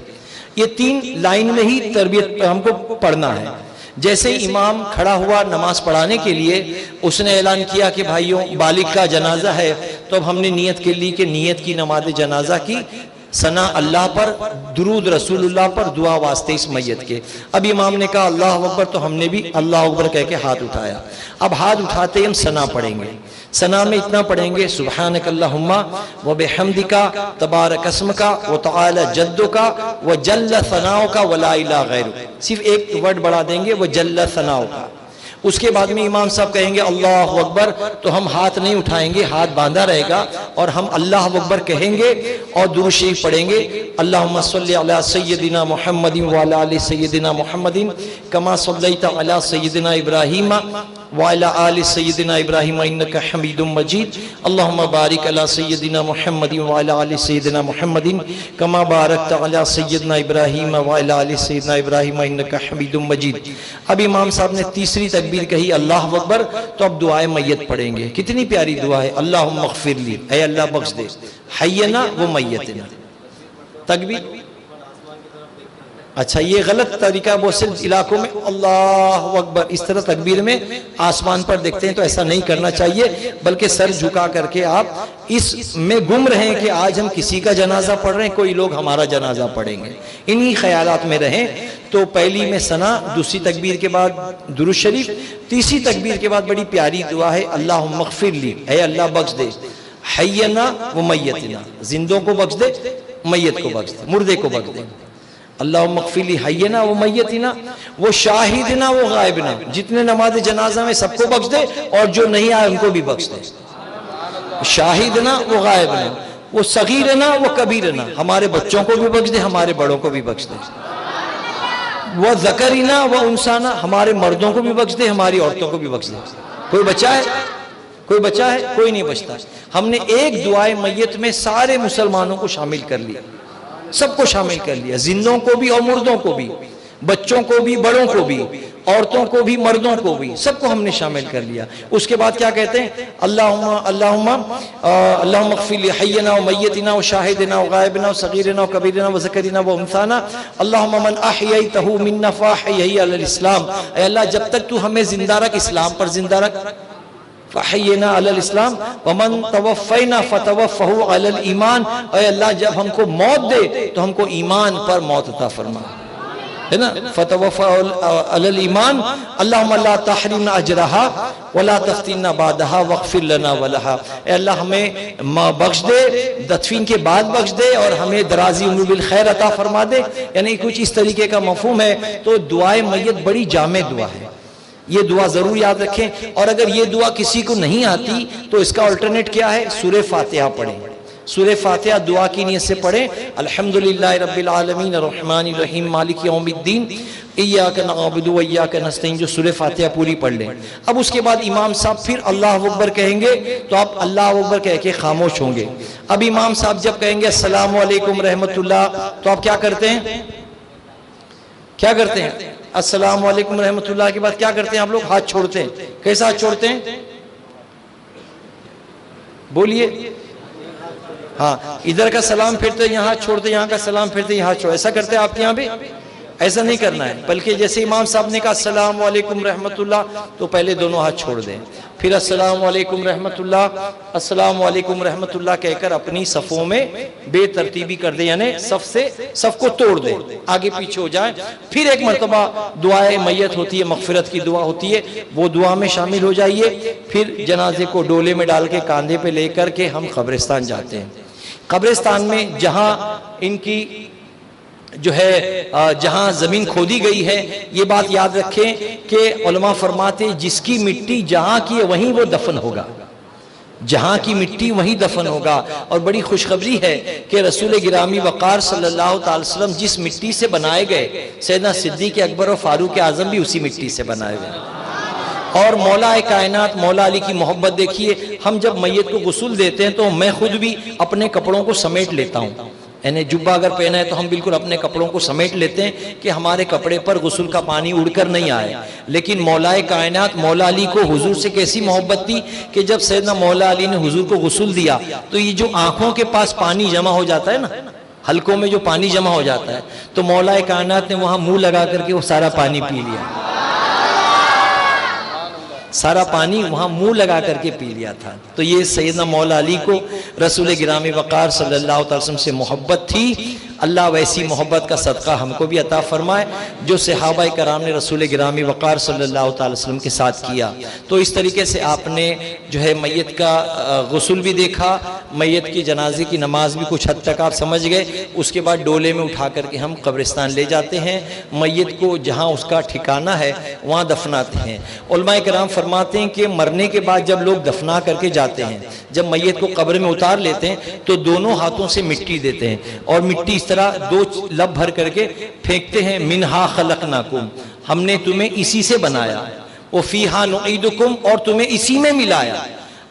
یہ 3 لائن میں ہی تربیت ہم کو پڑھنا ہے. جیسے امام کھڑا ہوا نماز پڑھانے کے لیے، اس نے اعلان کیا کہ بھائیوں بالغ کا جنازہ ہے، تو اب ہم نے نیت کے لیے کہ نیت کی نماز جنازہ کی، ثنا اللہ پر، درود رسول اللہ پر، دعا واسطے اس میت کے. اب امام نے کہا اللہ اکبر تو ہم نے بھی اللہ اکبر کہہ کے ہاتھ اٹھایا. اب ہاتھ اٹھاتے ہی ہم ثنا پڑھیں گے. ثنا میں اتنا پڑھیں گے سبحانک اللہم وبحمدک تبارک اسمک وتعالی جدک وجل ثناؤک ولا الہ غیرک. صرف ایک ورڈ بڑھا دیں گے، وجل ثناؤک. اس کے بعد میں امام صاحب کہیں گے اللہ اکبر تو ہم ہاتھ نہیں اٹھائیں گے، ہاتھ باندھا رہے گا اور ہم اللہ اکبر کہیں گے اور درود شریف پڑھیں گے، اللہم صلی علی سیدنا محمد وعلی آل سیدنا محمد کما صلیت علی سیدنا ابراہیم وعلی آل سیدنا ابراہیم انک حمید مجید، اللہم بارک علی سیدنا محمد وعلی آل سیدنا محمد کما بارکت علی سیدنا ابراہیم وعلی آل سیدنا ابراہیم انک حمید مجید۔ اب امام صاحب نے تیسری تکبیر کہی اللہ اکبر، تو اب دعائے میت پڑھیں گے۔ کتنی پیاری دعا ہے، اللہم اغفر لی، اے اللہ بخش دے، حینا و میتنا۔ تکبیر اچھا یہ غلط طریقہ، وہ صرف علاقوں میں اللہ اکبر اس طرح تکبیر میں آسمان پر دیکھتے ہیں، تو ایسا نہیں کرنا چاہیے، بلکہ سر جھکا کر کے آپ اس میں گم رہیں کہ آج ہم کسی کا جنازہ پڑھ رہے ہیں، کوئی لوگ ہمارا جنازہ پڑھیں گے، انہی خیالات میں رہیں۔ تو پہلی میں ثنا، دوسری تکبیر کے بعد درود شریف، تیسری تکبیر کے بعد بڑی پیاری دعا ہے اللہم اغفر لی، اے اللہ بخش دے، حینا و میتنا، زندوں کو بخش دے، میت کو بخش دے، مردے کو بخش دے، اللہم اغفر لی حینا و میتنا و شاہدنا و غائبنا، جتنے نماز جنازہ میں سب کو بخش دے اور جو نہیں آئے ان کو بھی بخش دے، شاہدنا و غائبنا و صغیرنا و کبیرنا، ہمارے بچوں کو بھی بخش دے، ہمارے بڑوں کو بھی بخش دے، وہ ذکرنا و انسانا، ہمارے مردوں کو بھی بخش دے، ہماری عورتوں کو بھی بخش دے۔ کوئی بچا ہے؟ کوئی بچا ہے؟ کوئی نہیں بچتا۔ ہم نے ایک دعائے میت میں سارے مسلمانوں کو شامل کر لیا، سب کو شامل کر لیا، زندوں کو بھی اور مردوں کو بھی، بچوں کو بھی بڑوں کو بھی، عورتوں کو بھی مردوں کو بھی، سب کو ہم نے شامل کر لیا۔ اس کے بعد کیا کہتے ہیں؟ اللہم اغفر لی حینا و میتنا و شاہدنا و غائبنا و صغیرنا و کبیرنا و ذکرنا و انثانا، اللہم من احییتہ منا فاحیہ علی الاسلام، اے اللہ جب تک تو ہمیں زندہ رکھ اسلام پر زندہ رکھ، فحینا علی الاسلام ومن توفینا فتوفہ علی الایمان، اے اللہ جب ہم کو موت دے تو ہم کو ایمان پر موت عطا فرما، ہے نا، فتوفہ علی الایمان، اللہم لا تحرمنا اجرہا ولا تفتنا بعدہا واغفر لنا ولہا، اے اللہ ہمیں بخش دے، دفن کے بعد بخش دے اور ہمیں درازی عمر بالخیر عطا فرما دے، یعنی کچھ اس طریقے کا مفہوم ہے۔ تو دعائے میت بڑی جامع دعا ہے، یہ دعا ضرور یاد رکھیں، اور اگر یہ دعا کسی کو نہیں آتی تو اس کا الٹرنیٹ کیا ہے؟ سورہ فاتحہ پڑھیں، سورہ فاتحہ دعا کی نیت سے پڑھیں، الحمدللہ رب العالمین الرحمن الرحیم مالک یوم الدین ایاک نعبد و ایاک نستعین، جو سورہ فاتحہ پوری پڑھ لیں۔ اب اس کے بعد امام صاحب پھر اللہ اکبر کہیں گے تو آپ اللہ اکبر کہہ کے خاموش ہوں گے۔ اب امام صاحب جب کہیں گے السلام علیکم رحمت اللہ، تو آپ کیا کرتے ہیں؟ کیا کرتے ہیں؟ السلام علیکم رحمت اللہ کے بعد کیا کرتے ہیں آپ لوگ؟ ہاتھ چھوڑتے ہیں۔ کیسا ہاتھ چھوڑتے ہیں؟ بولیے۔ ہاں، ادھر کا سلام پھرتے یہاں ہاتھ چھوڑتے، یہاں کا سلام پھرتے یہاں چھوڑتے، ایسا کرتے ہیں آپ کے یہاں بھی؟ ایسا نہیں کرنا ہے، بلکہ جیسے امام صاحب نے کہا السلام علیکم رحمت اللہ تو پہلے دونوں ہاتھ چھوڑ دیں، پھر السلام علیکم رحمت اللہ، السلام علیکم رحمت اللہ کہہ کر اپنی صفوں میں بے ترتیبی کر دیں، یعنی صف کو توڑ دیں، آگے پیچھے ہو جائیں۔ پھر ایک مرتبہ دعائے میت ہوتی ہے، مغفرت کی دعا ہوتی ہے، وہ دعا میں شامل ہو جائیے۔ پھر جنازے کو ڈولے میں ڈال کے کاندھے پہ لے کر کے ہم قبرستان جاتے ہیں۔ قبرستان میں جہاں ان کی جو ہے جہاں زمین کھودی گئی ہے، یہ بات یاد رکھیں کہ علماء فرماتے ہیں جس کی مٹی جہاں کی ہے وہیں وہ دفن ہوگا، جہاں کی مٹی وہیں دفن ہوگا۔ اور بڑی خوشخبری ہے کہ رسول گرامی وقار صلی اللہ تعالی وسلم جس مٹی سے بنائے گئے، سیدنا صدیق اکبر و فاروق اعظم بھی اسی مٹی سے بنائے گئے۔ اور مولا کائنات مولا علی کی محبت دیکھیے، ہم جب میت کو غسل دیتے ہیں تو میں خود بھی اپنے کپڑوں کو سمیٹ لیتا ہوں، یعنی جبہ اگر پہنا ہے تو ہم بالکل اپنے کپڑوں کو سمیٹ لیتے ہیں کہ ہمارے کپڑے پر غسل کا پانی اڑ کر نہیں آئے۔ لیکن مولا کائنات مولا علی کو حضور سے کیسی محبت تھی کہ جب سیدنا مولا علی نے حضور کو غسل دیا تو یہ جو آنکھوں کے پاس پانی جمع ہو جاتا ہے نا، حلقوں میں جو پانی جمع ہو جاتا ہے، تو مولا کائنات نے وہاں منہ لگا کر کے وہ سارا پانی پی لیا، سارا پانی وہاں منہ لگا کر کے پی لیا تھا۔ تو یہ سیدنا مولا علی کو رسول گرامی وقار صلی اللہ علیہ وسلم سے محبت تھی۔ اللہ ویسی محبت کا صدقہ ہم کو بھی عطا فرمائے جو صحابہ کرام نے رسول گرامی وقار صلی اللہ تعالی وسلم کے ساتھ کیا۔ تو اس طریقے سے آپ نے جو ہے میت کا غسل بھی دیکھا، میت کی جنازے کی نماز بھی کچھ حد تک آپ سمجھ گئے۔ اس کے بعد ڈولے میں اٹھا کر کے ہم قبرستان لے جاتے ہیں، میت کو جہاں اس کا ٹھکانہ ہے وہاں دفناتے ہیں۔ علماء کرام فرماتے ہیں کہ مرنے کے بعد جب لوگ دفنا کر کے جاتے ہیں، جب میت کو قبر میں اتار لیتے ہیں تو دونوں ہاتھوں سے مٹی دیتے ہیں اور مٹی اس طرح دو لب بھر کر کے پھینکتے ہیں، منہا خلقناکم، ہم نے تمہیں اسی سے بنایا، وفیہا نعیدکم، اور تمہیں اسی میں ملایا،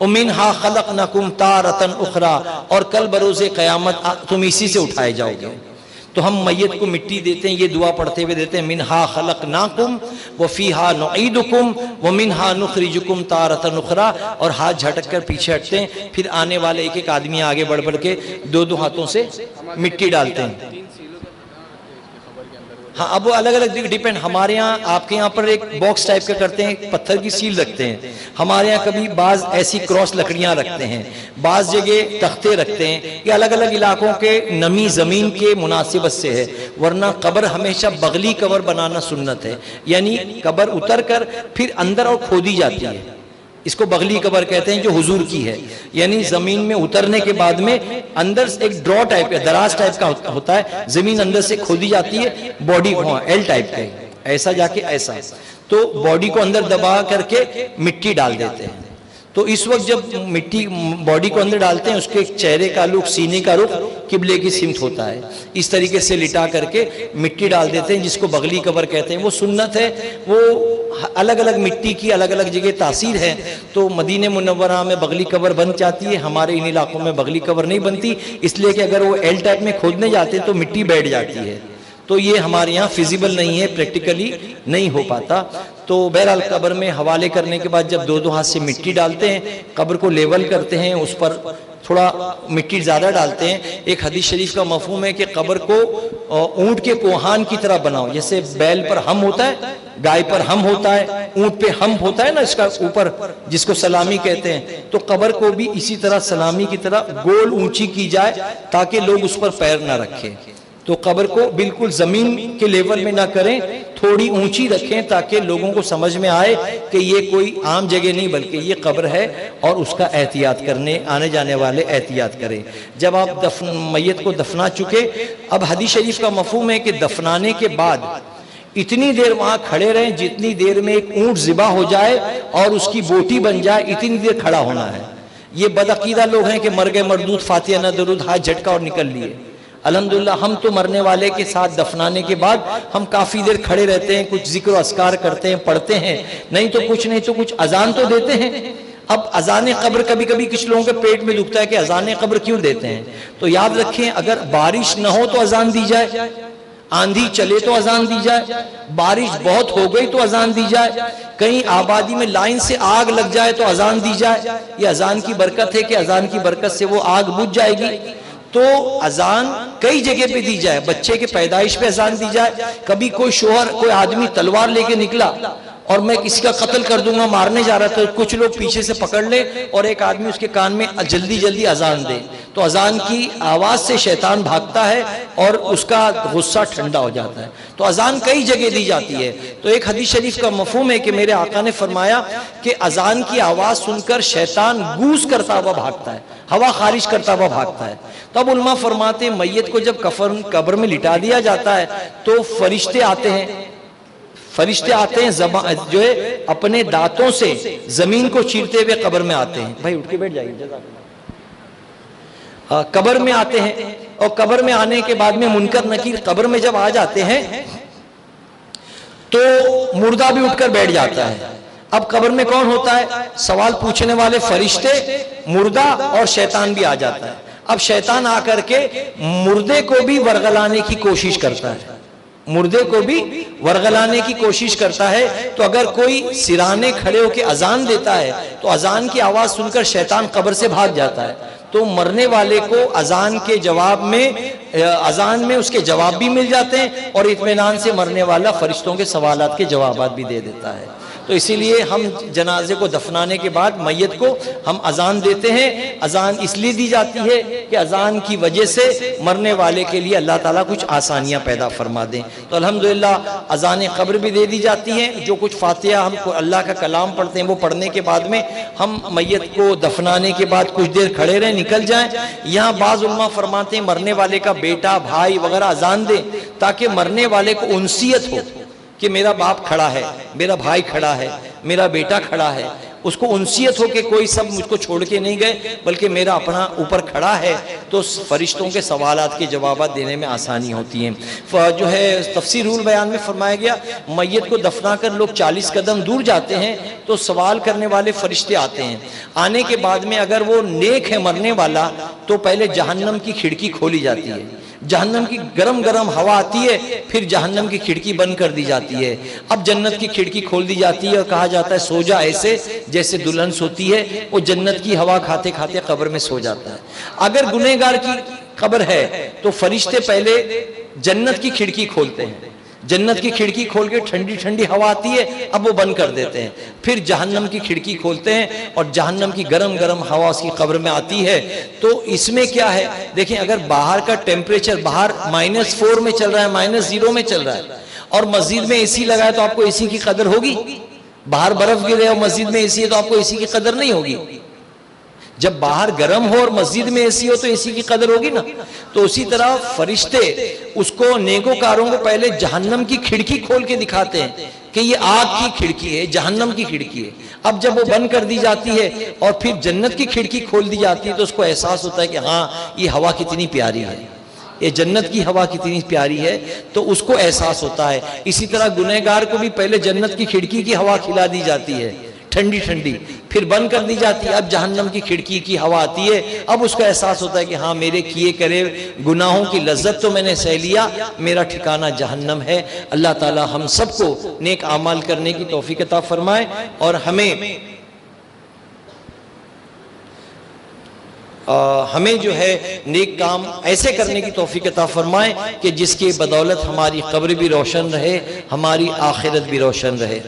ومنہا خلقناکم تارۃ اخری، اور کل بروز قیامت تم اسی سے اٹھائے جاؤ گے۔ تو ہم میت کو مٹی دیتے ہیں، یہ دعا پڑھتے ہوئے دیتے ہیں، منہا خلقناکم وفیہا نعیدکم ومنہا نخرجکم تارۃ اخری، اور ہاتھ جھٹک کر پیچھے ہٹتے ہیں، پھر آنے والے ایک ایک آدمی آگے بڑھ بڑھ کے دو دو ہاتھوں سے مٹی ڈالتے ہیں۔ ہاں اب وہ الگ الگ ڈیپینڈ، ہمارے ہاں آپ کے یہاں پر ایک باکس ٹائپ کا کرتے ہیں، پتھر کی سیل رکھتے ہیں، ہمارے یہاں کبھی بعض ایسی کراس لکڑیاں رکھتے ہیں، بعض جگہ تختے رکھتے ہیں، یہ الگ الگ علاقوں کے نمی زمین کے مناسبت سے ہے، ورنہ قبر ہمیشہ بغلی قبر بنانا سنت ہے، یعنی قبر اتر کر پھر اندر اور کھودی جاتی ہے، اس کو بغلی قبر کہتے ہیں جو حضور کی ہے، یعنی زمین میں اترنے کے بعد میں اندر ایک ڈرا ٹائپ کا، دراز ٹائپ کا ہوتا ہے، زمین اندر سے کھودی جاتی ہے، باڈی کو ایل ٹائپ کا، ایسا جا کے ایسا، تو باڈی کو اندر دبا کر کے مٹی ڈال دیتے ہیں۔ تو اس وقت جب مٹی باڈی کو اندر ڈالتے ہیں، اس کے چہرے کا رخ، سینے کا رخ قبلے کی سمت ہوتا ہے، اس طریقے سے لٹا کر کے مٹی ڈال دیتے ہیں، جس کو بغلی قبر کہتے ہیں، وہ سنت ہے، وہ الگ الگ مٹی کی الگ الگ جگہ تاثیر ہے، تو مدینہ منورہ میں بغلی قبر بن جاتی ہے، ہمارے ان علاقوں میں بغلی قبر نہیں بنتی، اس لیے کہ اگر وہ ایل ٹائپ میں کھودنے جاتے ہیں تو مٹی بیٹھ جاتی ہے، تو یہ ہمارے یہاں فیزیبل نہیں ہے، پریکٹیکلی نہیں ہو پاتا۔ تو بہرحال قبر میں حوالے کرنے کے بعد جب دو دو ہاتھ سے مٹی ڈالتے ہیں، قبر کو لیول کرتے ہیں، اس پر تھوڑا مٹی زیادہ ڈالتے ہیں۔ ایک حدیث شریف کا مفہوم ہے کہ قبر کو اونٹ کے کوہان کی طرح بناؤ، جیسے بیل پر ہم ہوتا ہے، گائے پر ہم ہوتا ہے، اونٹ پہ ہم ہوتا ہے نا اس کا اوپر، جس کو سلامی کہتے ہیں، تو قبر کو بھی اسی طرح سلامی کی طرح گول اونچی کی جائے تاکہ لوگ اس پر پیر نہ رکھیں۔ تو قبر کو بالکل زمین کے لیول میں نہ کریں، تھوڑی اونچی رکھیں تاکہ لوگوں کو سمجھ میں آئے کہ یہ کوئی عام جگہ نہیں بلکہ یہ قبر ہے، اور اس کا احتیاط کرنے آنے جانے والے احتیاط کریں۔ جب آپ میت کو دفنا چکے، اب حدیث شریف کا مفہوم ہے کہ دفنانے کے بعد اتنی دیر وہاں کھڑے رہیں جتنی دیر میں ایک اونٹ ذبح ہو جائے اور اس کی بوٹی بن جائے، اتنی دیر کھڑا ہونا ہے۔ یہ بدعقیدہ لوگ ہیں کہ مر گئے مردود، فاتحہ نہ درود، ہاتھ جھٹکا اور نکل لیے۔ الحمدللہ ہم تو مرنے والے کے ساتھ دفنانے کے بعد ہم کافی دیر کھڑے رہتے ہیں، کچھ ذکر و اذکار کرتے ہیں، پڑھتے ہیں، نہیں تو کچھ اذان تو دیتے ہیں۔ اب اذان قبر کبھی کبھی کچھ لوگوں کے پیٹ میں دکھتا ہے کہ اذان قبر کیوں دیتے ہیں، تو یاد رکھیں اگر بارش نہ ہو تو اذان دی جائے، آندھی چلے تو اذان دی جائے، بارش بہت ہو گئی تو اذان دی جائے، کہیں آبادی میں لائن سے آگ لگ جائے تو اذان دی جائے، یہ اذان کی برکت ہے کہ اذان کی برکت سے وہ آگ بجھ جائے گی۔ تو اذان کئی جگہ پہ دی جائے، بچے کے پیدائش پہ اذان دی جائے، کبھی کوئی شوہر کوئی آدمی تلوار لے کے نکلا اور میں کسی کا قتل کر دوں گا، مارنے جا رہا تھا، کچھ لوگ پیچھے سے پکڑ لے اور ایک آدمی اس کے کان میں جلدی جلدی اذان دے، تو اذان کی آواز سے شیطان بھاگتا ہے اور اس کا غصہ ٹھنڈا ہو جاتا ہے۔ تو اذان کئی جگہ دی جاتی ہے۔ تو ایک حدیث شریف کا مفہوم ہے کہ میرے آقا نے فرمایا کہ اذان کی آواز سن کر شیطان گوس کرتا ہوا بھاگتا ہے، ہوا خارج کرتا ہوا بھاگتا ہے۔ تب علماء فرماتے ہیں میت کو جب کفن قبر میں لٹا دیا جاتا ہے تو فرشتے آتے ہیں جو ہے اپنے دانتوں سے زمین کو چیرتے ہوئے قبر میں آتے ہیں۔ بھائی اٹھ کے بیٹھ جائیے، قبر میں آتے ہیں، اور قبر میں آنے کے بعد میں منکر نکیر قبر میں جب آ جاتے ہیں تو مردہ بھی اٹھ کر بیٹھ جاتا ہے۔ اب قبر میں کون ہوتا ہے؟ سوال پوچھنے والے فرشتے، مردہ اور شیطان بھی آ جاتا ہے۔ اب شیطان آ کر کے مردے کو بھی ورغلانے کی کوشش کرتا ہے، مردے کو بھی ورغلانے کی کوشش کرتا ہے۔ تو اگر کوئی سرانے کھڑے ہو کے اذان دیتا ہے تو اذان کی آواز سن کر شیطان قبر سے بھاگ جاتا ہے، تو مرنے والے کو اذان کے جواب میں اذان میں اس کے جواب بھی مل جاتے ہیں، اور اطمینان سے مرنے والا فرشتوں کے سوالات کے جوابات بھی دے دیتا ہے۔ تو اسی لیے ہم جنازے کو دفنانے کے بعد میت کو ہم اذان دیتے ہیں. اذان اس لیے دی جاتی ہے کہ اذان کی وجہ سے مرنے والے کے لیے اللہ تعالیٰ کچھ آسانیاں پیدا فرما دیں. تو الحمدللہ اذان قبر بھی دے دی جاتی ہے. جو کچھ فاتحہ ہم کو اللہ کا کلام پڑھتے ہیں وہ پڑھنے کے بعد میں ہم میت کو دفنانے کے بعد کچھ دیر کھڑے رہیں, نکل جائیں. یہاں بعض علماء فرماتے ہیں مرنے والے کا بیٹا بھائی وغیرہ اذان دے تاکہ مرنے والے کو انسیت ہو کہ میرا باپ کھڑا ہے, میرا بھائی کھڑا ہے, میرا بیٹا کھڑا ہے. اس کو انسیت ہو کہ کوئی سب مجھ کو چھوڑ کے نہیں گئے بلکہ میرا اپنا اوپر کھڑا ہے. تو فرشتوں کے سوالات کے جوابات دینے میں آسانی ہوتی ہیں. جو ہے تفسیر البیان میں فرمایا گیا میت کو دفنا کر لوگ 40 قدم دور جاتے ہیں تو سوال کرنے والے فرشتے آتے ہیں. آنے کے بعد میں اگر وہ نیک ہے مرنے والا تو پہلے جہنم کی کھڑکی کھولی جاتی ہے, جہنم کی گرم گرم ہوا آتی ہے, پھر جہنم کی کھڑکی بند کر دی جاتی ہے. اب جنت کی کھڑکی کھول دی جاتی ہے اور کہا جاتا ہے سو جا ایسے جیسے دلہن سوتی ہے. وہ جنت کی ہوا کھاتے کھاتے قبر میں سو جاتا ہے. اگر گنہگار کی قبر ہے تو فرشتے پہلے جنت کی کھڑکی کھولتے ہیں, جنت کی کھڑکی کھول کے ٹھنڈی ٹھنڈی ہوا آتی ہے, اب وہ بند کر دیتے ہیں. پھر جہنم کی کھڑکی کھولتے ہیں اور جہنم کی گرم گرم ہوا اس کی قبر میں آتی ہے. تو اس میں کیا ہے دیکھیں, اگر باہر کا ٹیمپریچر باہر -4 میں چل رہا ہے, -0 میں چل رہا ہے اور مسجد میں اے سی لگا ہے تو آپ کو اے سی کی قدر ہوگی؟ باہر برف گرے اور مسجد میں اے سی ہے تو آپ کو اے سی کی قدر نہیں ہوگی. جب باہر گرم ہو اور مسجد میں اے سی ہو تو اے سی کی قدر ہوگی نا. تو اسی طرح فرشتے اس کو نیکوکاروں کو پہلے جہنم کی کھڑکی کھول کے دکھاتے ہیں کہ یہ آگ کی کھڑکی ہے, جہنم کی کھڑکی ہے. اب جب وہ بند کر دی جاتی ہے اور پھر جنت کی کھڑکی کھول دی جاتی ہے تو اس کو احساس ہوتا ہے کہ ہاں یہ ہوا کتنی پیاری ہے, یہ جنت کی ہوا کتنی پیاری ہے, تو اس کو احساس ہوتا ہے. اسی طرح گنہگار کو بھی پہلے جنت کی کھڑکی کی ہوا کھلا دی جاتی ہے ٹھنڈی ٹھنڈی, پھر بند کر دی جاتی ہے. اب جہنم کی کھڑکی کی ہوا آتی ہے, اب اس کا احساس ہوتا ہے کہ ہاں میرے کیے کرے گناہوں کی لذت تو میں نے سہ لیا, میرا ٹھکانہ جہنم ہے. اللہ تعالی ہم سب کو نیک اعمال کرنے کی توفیق عطا فرمائے اور ہمیں جو ہے نیک کام ایسے کرنے کی توفیق عطا فرمائے کہ جس کی بدولت ہماری قبر بھی روشن رہے, ہماری آخرت بھی روشن رہے.